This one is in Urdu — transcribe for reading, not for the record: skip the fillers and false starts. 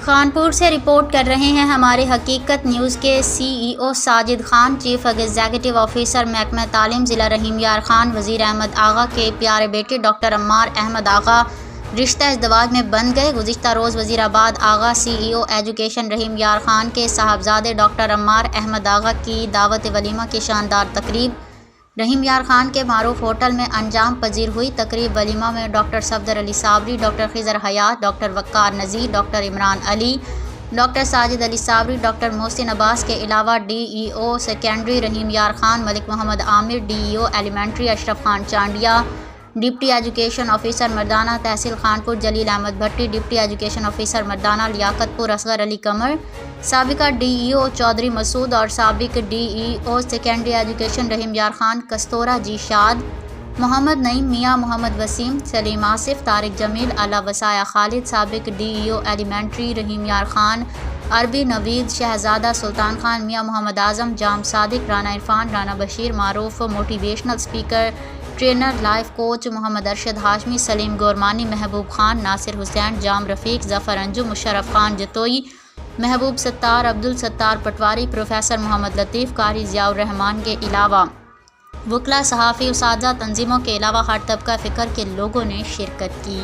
خانپور سے رپورٹ کر رہے ہیں ہمارے حقیقت نیوز کے CEO Sajid Khan, chief executive officer محکمہ تعلیم ضلع رحیم یار خان، وزیر احمد آغا کے پیارے بیٹے ڈاکٹر عمار احمد آغا رشتہ ازدواج میں بندھ گئے۔ گزشتہ روز وزیر آباد آغا CEO ایجوکیشن رحیم یار خان کے صاحبزادے ڈاکٹر عمار احمد آغا کی دعوت ولیمہ کی شاندار تقریب رحیم یار خان کے معروف ہوٹل میں انجام پذیر ہوئی۔ تقریب ولیمہ میں ڈاکٹر صفدر علی صابری، ڈاکٹر خضر حیات، ڈاکٹر وقار نذیر، ڈاکٹر عمران علی، ڈاکٹر ساجد علی صابری، ڈاکٹر محسن عباس کے علاوہ DEO سیکنڈری رحیم یار خان، ملک محمد عامر، DEO ایلیمنٹری اشرف Khan Chandia, deputy education officer مردانہ تحصیل خانپور جلیل احمد بھٹی، ڈپٹی ایجوکیشن آفیسر مردانہ لیاقت پور اصغر علی قمر، سابقہ DEO چودھری مسعود اور سابق DEO سیکنڈری ایجوکیشن رحیم یار خان کستورہ جی شاد، محمد نعیم، میاں محمد وسیم، سلیم آصف، طارق جمیل، اعلیٰ وصایا خالد، سابق DEO ایلیمنٹری رحیم یار خان، عربی نوید، شہزادہ سلطان خان، میاں محمد اعظم، جام صادق، رانا عرفان، رانا بشیر، معروف motivational speaker, trainer, life coach Muhammad Arshad Hashmi, Saleem Gormani, Mehboob Khan, ناصر حسین، جام رفیق، ظفر انجم، مشرف خان جتوئی، محبوب ستار، عبدالستار پٹواری، پروفیسر محمد لطیف، قاری ضیاء الرحمان کے علاوہ وکلاء، صحافی، اساتذہ، تنظیموں کے علاوہ ہر طبقہ فکر کے لوگوں نے شرکت کی۔